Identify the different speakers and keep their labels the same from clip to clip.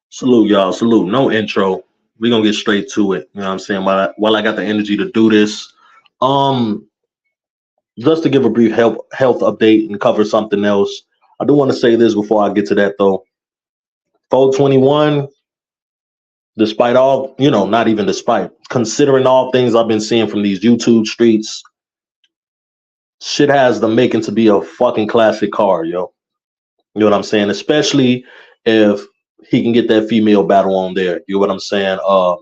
Speaker 1: Salute, y'all. Salute. No intro. We're gonna get straight to it. You know what I'm saying? While I got the energy to do this. Um, just to give a brief health update and cover something else. I do want to say this before I get to that though. 421, despite all, not even despite, considering all things I've been seeing from these YouTube streets, shit has the making to be a fucking classic car, yo. You know what I'm saying? Especially if he can get that female battle on there. You know what I'm saying? If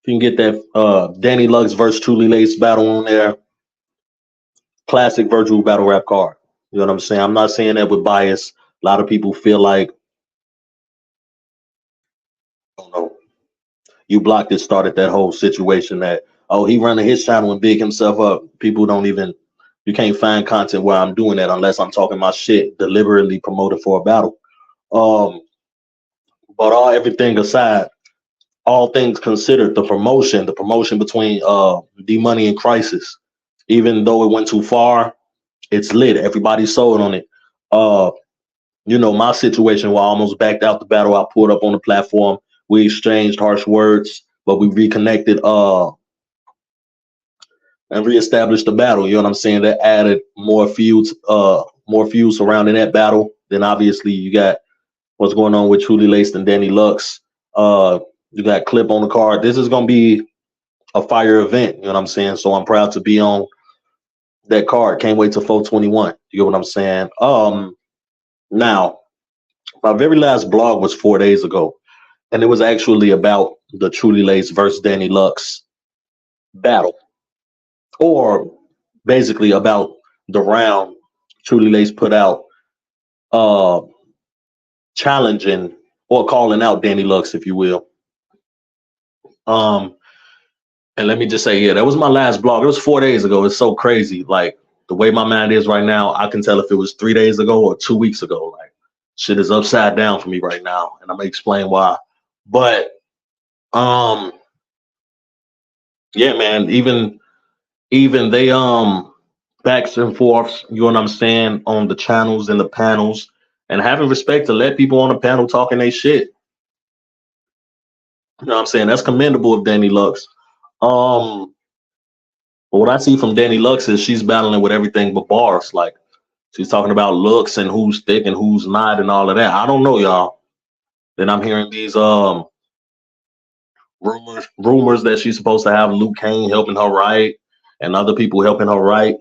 Speaker 1: you can get that Danny Lux versus Truly Lace battle on there, classic virtual battle rap card. You know what I'm saying? I'm not saying that with bias. A lot of people feel like, I don't know, you blocked it, started that whole situation that, oh, he running his channel and big himself up. People don't even, you can't find content where I'm doing that unless I'm talking my shit, deliberately promoted for a battle. Um, but everything aside, all things considered, the promotion between D Money and Crisis, even though it went too far, it's lit. Everybody sold on it. Uh, my situation where I almost backed out the battle, I pulled up on the platform. We exchanged harsh words, but we reconnected and reestablished the battle. You know what I'm saying? That added more feuds surrounding that battle. Then obviously you got what's going on with Truly Laced and Danny Lux. You got Clip on the card. This is gonna be a fire event. You know what I'm saying? So I'm proud to be on that card. Can't wait till 421. You get what I'm saying? Now my very last blog was 4 days ago, and it was actually about the Truly Lace versus Danny Lux battle, or basically about the round Truly Lace put out, uh, challenging or calling out Danny Lux, if you will. Um, and let me just say, yeah, that was my last blog. It was 4 days ago. It's so crazy. Like the way my mind is right now, I can tell if it was 3 days ago or 2 weeks ago. Like shit is upside down for me right now, and I'm gonna explain why. But um, yeah, man, even they backs and forths, you know what I'm saying, on the channels and the panels, and having respect to let people on the panel talking they shit. You know what I'm saying? That's commendable of Danny Lux. Um, but what I see from Danny Lux is she's battling with everything but bars. Like she's talking about looks and who's thick and who's not and all of that. I don't know, y'all. Then I'm hearing these rumors that she's supposed to have Luke Kane helping her write and other people helping her write.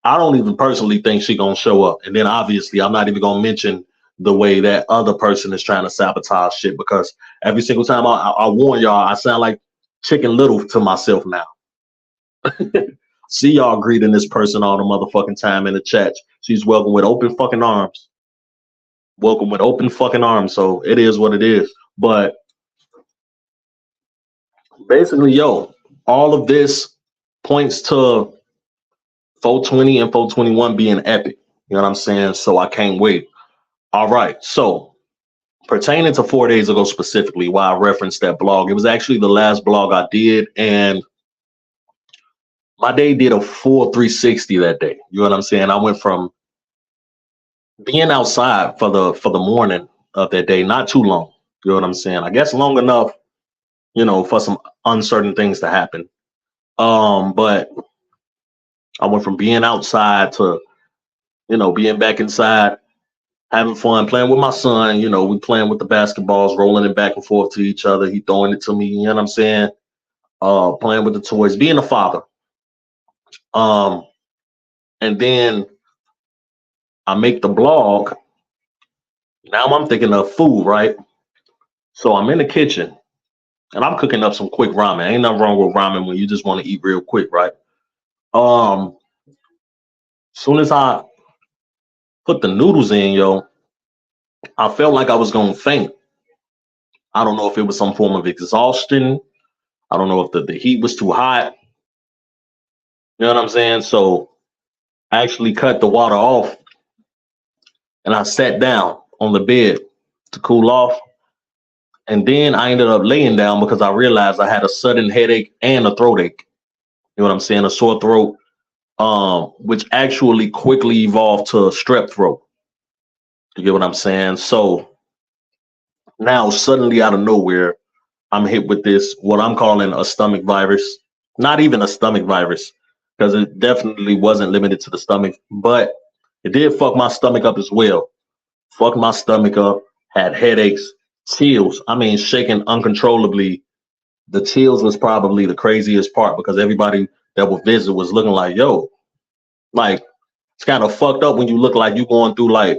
Speaker 1: I don't even personally think she gonna show up. And then obviously I'm not even gonna mention the way that other person is trying to sabotage shit, because every single time I warn y'all, I sound like Chicken Little to myself now. See y'all greeting this person all the motherfucking time in the chat. She's welcome with open fucking arms. Welcome with open fucking arms. So it is what it is. But basically, yo, all of this points to 420 and 421 being epic. You know what I'm saying? So I can't wait. All right. So pertaining to 4 days ago specifically, why I referenced that blog, it was actually the last blog I did, and my day did a full 360 that day. You know what I'm saying? I went from being outside for the morning of that day, not too long. You know what I'm saying? I guess long enough, for some uncertain things to happen. But I went from being outside to, being back inside, having fun, playing with my son. We playing with the basketballs, rolling it back and forth to each other. He throwing it to me, you know what I'm saying? Playing with the toys, being a father. Um, and then I make the blog. Now I'm thinking of food, right? So I'm in the kitchen and I'm cooking up some quick ramen. Ain't nothing wrong with ramen when you just want to eat real quick, right? Um, Soon as I put the noodles in, yo, I felt like I was gonna faint. I don't know if it was some form of exhaustion. I don't know if the heat was too hot. You know what I'm saying? So I actually cut the water off and I sat down on the bed to cool off. And then I ended up laying down because I realized I had a sudden headache and a throat ache. You know what I'm saying? A sore throat, which actually quickly evolved to a strep throat. You get what I'm saying? So Now, suddenly out of nowhere, I'm hit with this, what I'm calling a stomach virus. Not even a stomach virus, because it definitely wasn't limited to the stomach, but it did fuck my stomach up as well. Fucked my stomach up, had headaches, chills. I mean, shaking uncontrollably. The chills was probably the craziest part because everybody that would visit was looking like, yo, like, it's kind of fucked up when you look like you going through like,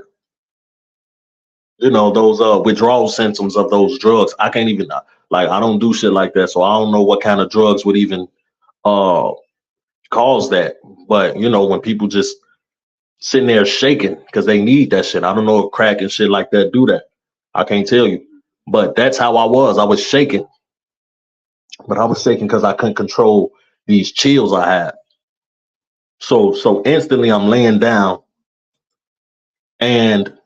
Speaker 1: those withdrawal symptoms of those drugs. I can't even like I don't do shit like that, so I don't know what kind of drugs would even uh cause that. But when people just sitting there shaking because they need that shit. I don't know if crack and shit like that do that. I can't tell you. But that's how I was. I was shaking, but I was shaking because I couldn't control these chills I had. So instantly I'm laying down and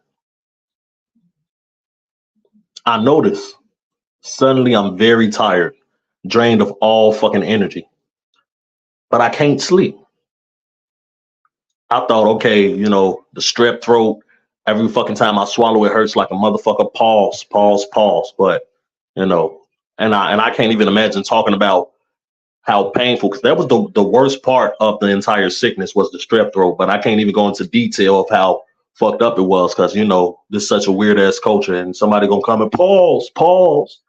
Speaker 1: I notice suddenly I'm very tired, drained of all fucking energy, but I can't sleep. I thought, okay, the strep throat, every fucking time I swallow it hurts like a motherfucker. Pause, pause, pause. But you know, and I can't even imagine talking about how painful, because that was the worst part of the entire sickness was the strep throat. But I can't even go into detail of how fucked up it was because this is such a weird ass culture and somebody gonna come and pause, pause.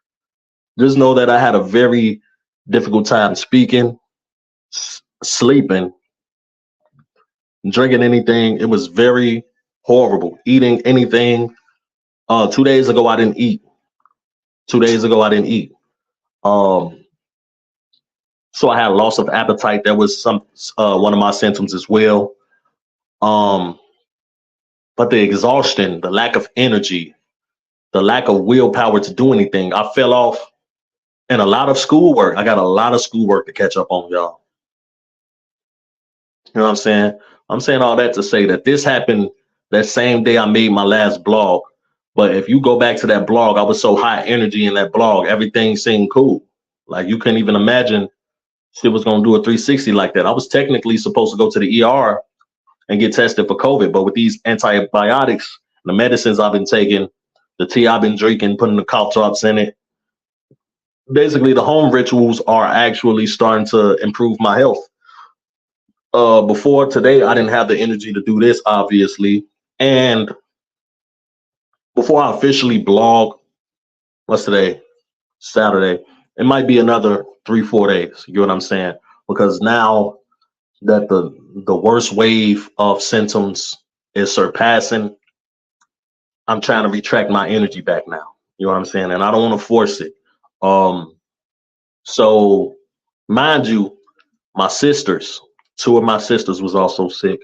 Speaker 1: Just know that I had a very difficult time speaking, sleeping, drinking anything. It was very horrible. Eating anything. 2 days ago I didn't eat. 2 days ago I didn't eat. Um, so I had loss of appetite. That was some one of my symptoms as well. Um, but the exhaustion, the lack of energy, the lack of willpower to do anything, I fell off in a lot of schoolwork. I got a lot of schoolwork to catch up on, y'all. You know what I'm saying? I'm saying all that to say that this happened that same day I made my last blog. But if you go back to that blog, I was so high energy in that blog. Everything seemed cool. Like you couldn't even imagine shit was gonna do a 360 like that. I was technically supposed to go to the ER and get tested for COVID, but with these antibiotics, the medicines I've been taking, the tea I've been drinking, putting the cough drops in it, basically the home rituals are actually starting to improve my health. Before today, I didn't have the energy to do this, obviously. And before I officially blog, what's today? Saturday. It might be another 3, 4 days. You know what I'm saying? Because now that the worst wave of symptoms is surpassing, I'm trying to retract my energy back now. You know what I'm saying? And I don't want to force it. Um, so mind you, my sisters, two of my sisters was also sick.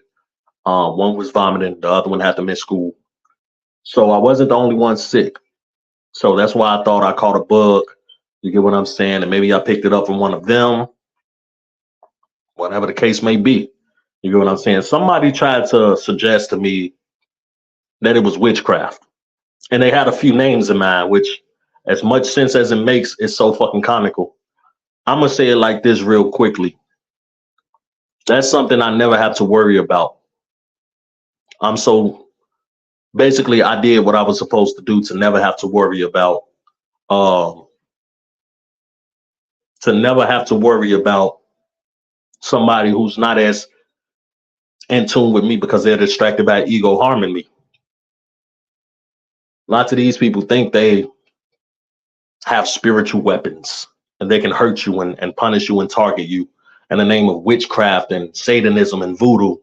Speaker 1: One was vomiting, the other one had to miss school. So I wasn't the only one sick. So that's why I thought I caught a bug. You get what I'm saying? And maybe I picked it up from one of them, whatever the case may be. You get what I'm saying? Somebody tried to suggest to me that it was witchcraft. And they had a few names in mind, which, as much sense as it makes, is so fucking comical. I'm going to say it like this real quickly. That's something I never have to worry about. I'm so basically, I did what I was supposed to do to never have to worry about, um, somebody who's not as in tune with me because they're distracted by ego harming me. Lots of these people think they have spiritual weapons and they can hurt you and punish you and target you in the name of witchcraft and Satanism and voodoo.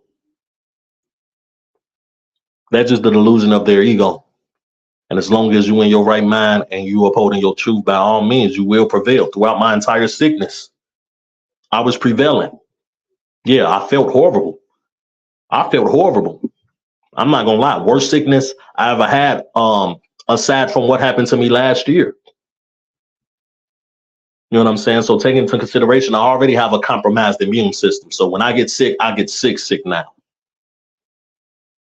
Speaker 1: That's just the delusion of their ego. And as long as you in your right mind and you upholding your truth, by all means, you will prevail. Throughout my entire sickness, I was prevailing. Yeah, I felt horrible. I felt horrible. I'm not gonna lie. Worst sickness I ever had, aside from what happened to me last year. You know what I'm saying? So taking into consideration, I already have a compromised immune system. So when I get sick, I get sick now.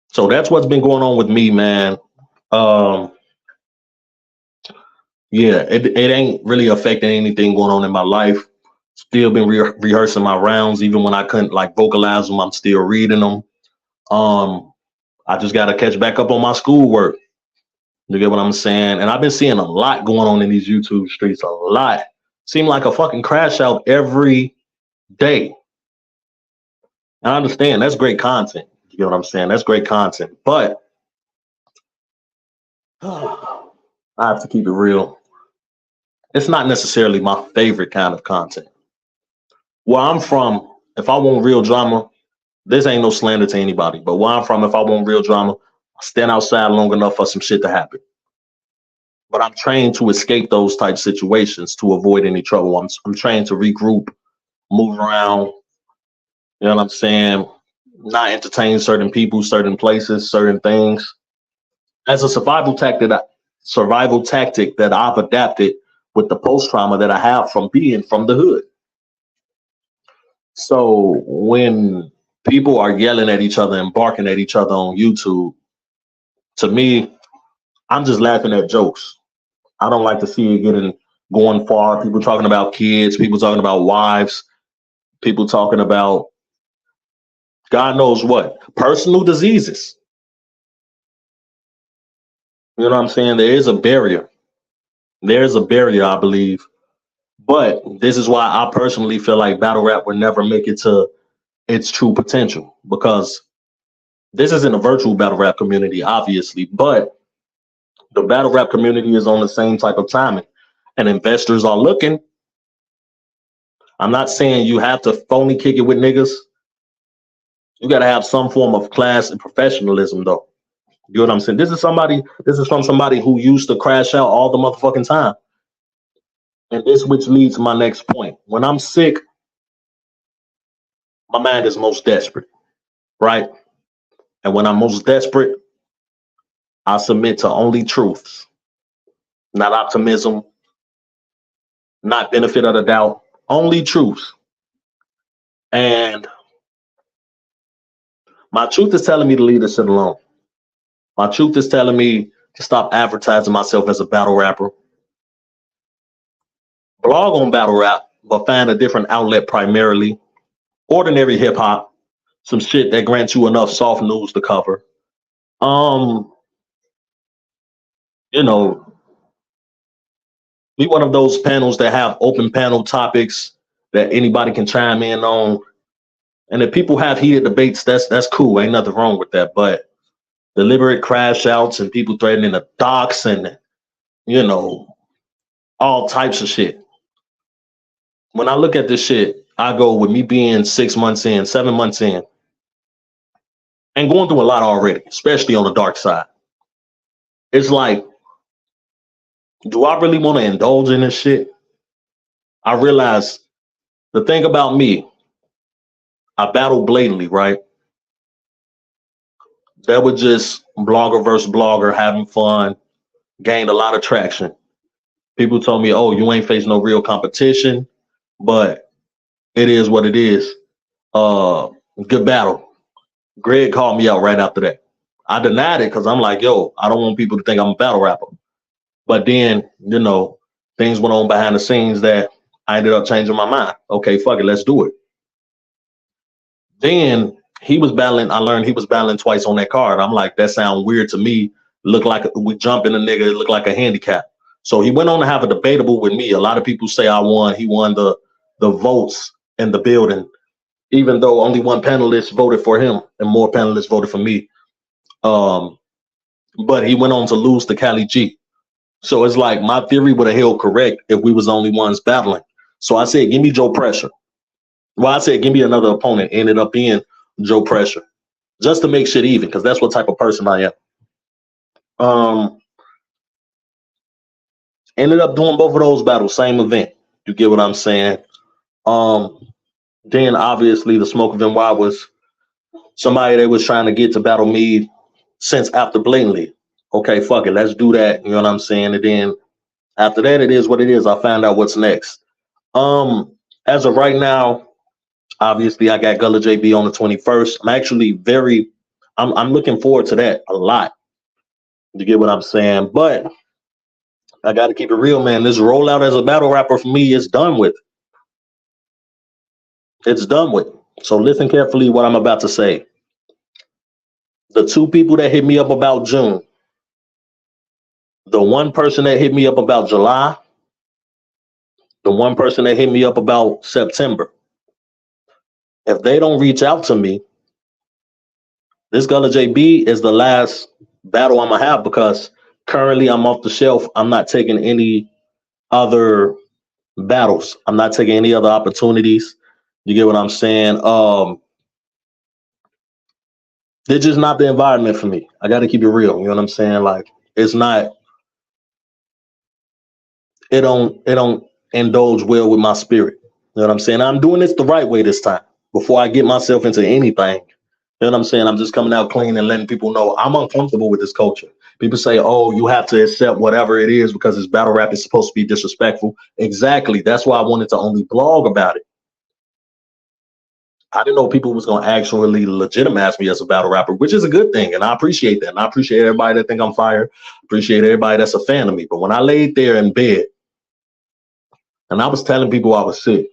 Speaker 1: So that's what's been going on with me, man. Um, yeah, it ain't really affecting anything going on in my life. Still been rehearsing my rounds, even when I couldn't like vocalize them. I'm still reading them. I just got to catch back up on my schoolwork. You get what I'm saying? And I've been seeing a lot going on in these YouTube streets, a lot. Seem like a fucking crash out every day. I understand that's great content. You get what I'm saying? That's great content. But I have to keep it real. It's not necessarily my favorite kind of content. Where I'm from, if I want real drama, this ain't no slander to anybody. But where I'm from, if I want real drama, I stand outside long enough for some shit to happen. But I'm trained to escape those type situations to avoid any trouble. I'm trained to regroup, move around, you know what I'm saying? Not entertain certain people, certain places, certain things. As a survival tactic that I've adapted with the post trauma that I have from being from the hood. So when people are yelling at each other and barking at each other on YouTube, to me, I'm just laughing at jokes. I don't like to see it going far. People talking about kids, people talking about wives, people talking about God knows what, personal diseases. You know what I'm saying? There is a barrier. There's a barrier, I believe. But this is why I personally feel like battle rap will never make it to its true potential, because this isn't a virtual battle rap community, obviously, but the battle rap community is on the same type of timing, and investors are looking. I'm not saying you have to phony kick it with niggas. You got to have some form of class and professionalism, though. You know what I'm saying? This is from somebody who used to crash out all the motherfucking time. And this which leads to my next point. When I'm sick, my mind is most desperate, right? And when I'm most desperate, I submit to only truths, not optimism, not benefit of the doubt, only truths. And my truth is telling me to leave this shit alone. My truth is telling me to stop advertising myself as a battle rapper. Blog on battle rap, but find a different outlet primarily. Ordinary hip hop, some shit that grants you enough soft news to cover. You know, be one of those panels that have open panel topics that anybody can chime in on. And if people have heated debates, that's cool. Ain't nothing wrong with that. But deliberate crash outs and people threatening the docs and, you know, all types of shit. When I look at this shit, I go with me being 6 months in, 7 months in, and going through a lot already, especially on the dark side. It's like, do I really want to indulge in this shit? I realize the thing about me, I battle blatantly, right? That was just blogger versus blogger having fun, gained a lot of traction. People told me, oh, you ain't faced no real competition, but it is what it is. Good battle. Greg called me out right after that. I denied it because I'm like, yo, I don't want people to think I'm a battle rapper. But then, you know, things went on behind the scenes that I ended up changing my mind. Okay, fuck it, let's do it. Then he was battling. I learned he was battling twice on that card. I'm like, that sounds weird to me. Look like we jump in a nigga. It looked like a handicap. So he went on to have a debatable with me. A lot of people say I won. He won the votes in the building, even though only one panelist voted for him and more panelists voted for me. But he went on to lose to Cali G. So it's like my theory would have held correct if we was the only ones battling. So I said, give me Joe Pressure. Well, I said, give me another opponent. Ended up being Joe Pressure, just to make shit even, because that's what type of person I am. Ended up doing both of those battles, same event. You get what I'm saying? Then obviously the Smoke of NY was somebody that was trying to get to battle me since after Blatantly. Okay, fuck it, let's do that. You know what I'm saying? And then after that, it is what it is. I found out what's next. As of right now, obviously I got Gullah JB on the 21st. I'm actually I'm looking forward to that a lot. You get what I'm saying? But I got to keep it real, man. This rollout as a battle rapper for me is done with. It's done with. So listen carefully what I'm about to say. The two people that hit me up about June, The one person that hit me up about July, the one person that hit me up about September, if they don't reach out to me, this Gullah JB is the last battle I'm gonna have because currently I'm off the shelf. I'm not taking any other battles. I'm not taking any other opportunities. You get what I'm saying? They're just not the environment for me. I got to keep it real. You know what I'm saying? Like it's not. It don't indulge well with my spirit. You know what I'm saying? I'm doing this the right way this time. Before I get myself into anything, you know what I'm saying? I'm just coming out clean and letting people know I'm uncomfortable with this culture. People say, "Oh, you have to accept whatever it is because it's battle rap. It's supposed to be disrespectful." Exactly. That's why I wanted to only blog about it. I didn't know people was gonna actually legitimize me as a battle rapper, which is a good thing, and I appreciate that. And I appreciate everybody that think I'm fire. Appreciate everybody that's a fan of me. But when I laid there in bed and I was telling people I was sick,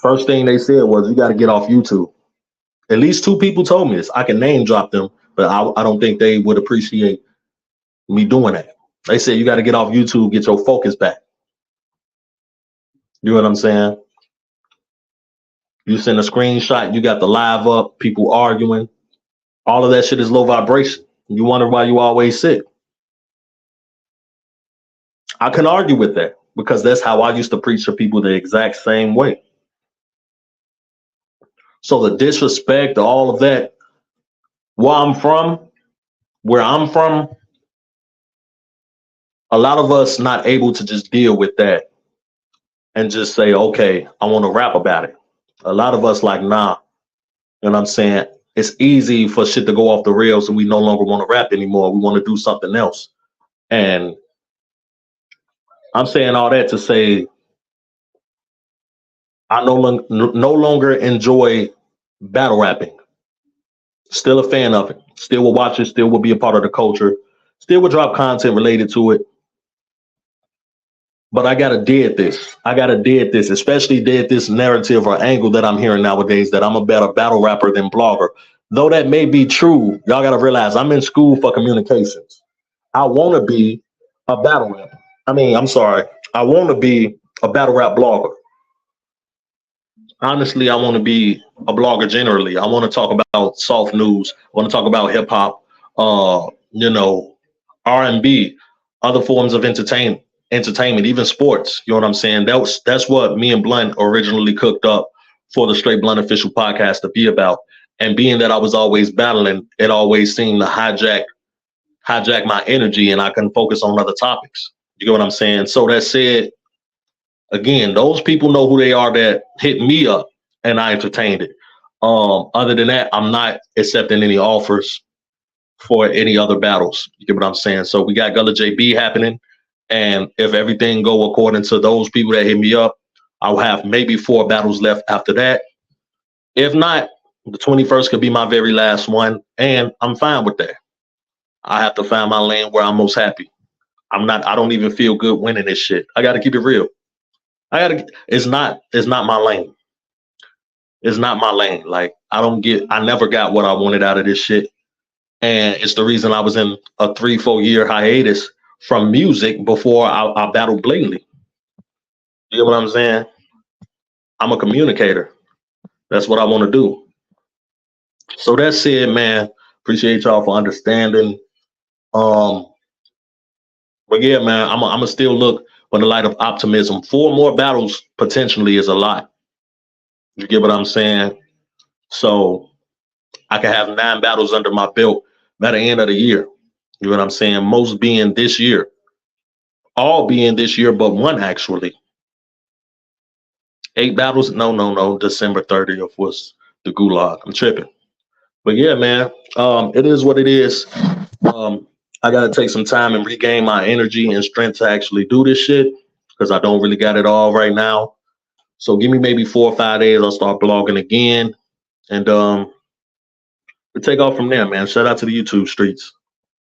Speaker 1: first thing they said was, "You got to get off YouTube." At least two people told me this. I can name drop them, but I don't think they would appreciate me doing that. They said, "You got to get off YouTube, get your focus back." You know what I'm saying? You send a screenshot, you got the live up, people arguing. All of that shit is low vibration. You wonder why you always sick. I can argue with that because that's how I used to preach to people the exact same way. So the disrespect, all of that, where I'm from, a lot of us not able to just deal with that and just say, okay, I want to rap about it. A lot of us like, nah, you know what I'm saying? It's easy for shit to go off the rails and we no longer want to rap anymore. We want to do something else. And I'm saying all that to say I no longer enjoy battle rapping. Still a fan of it. Still will watch it. Still will be a part of the culture. Still will drop content related to it. But I gotta dead this. I gotta dead this, especially dead this narrative or angle that I'm hearing nowadays that I'm a better battle rapper than blogger. Though that may be true, y'all gotta realize I'm in school for communications. I want to be a battle rapper. I'm sorry. I want to be a battle rap blogger. Honestly, I want to be a blogger generally. I want to talk about soft news. I want to talk about hip hop, R&B, other forms of entertainment, even sports. You know what I'm saying? That's what me and Blunt originally cooked up for the Straight Blunt Official podcast to be about. And being that I was always battling, it always seemed to hijack my energy, and I can focus on other topics. You get what I'm saying? So that said, again, those people know who they are that hit me up and I entertained it. Other than that, I'm not accepting any offers for any other battles. You get what I'm saying? So we got Gullah JB happening. And if everything go according to those people that hit me up, I'll have maybe 4 battles left after that. If not, the 21st could be my very last one. And I'm fine with that. I have to find my lane where I'm most happy. I don't even feel good winning this shit. I gotta keep it real. It's not my lane. It's not my lane. Like I never got what I wanted out of this shit. And it's the reason I was in a 3-4 year hiatus from music before I battled blatantly. You get what I'm saying? I'm a communicator. That's what I want to do. So that's it, man. Appreciate y'all for understanding. But yeah, man, I'm gonna still look for the light of optimism. 4 more battles potentially is a lot. You get what I'm saying? So I can have 9 battles under my belt by the end of the year. You know what I'm saying? Most being this year. All being this year, but 1 actually. 8 battles? No. December 30th was the gulag. I'm tripping. But yeah, man, it is what it is. I gotta take some time and regain my energy and strength to actually do this shit because I don't really got it all right now. So give me maybe 4 or 5 days. I'll start blogging again, and we take off from there, man. Shout out to the YouTube streets.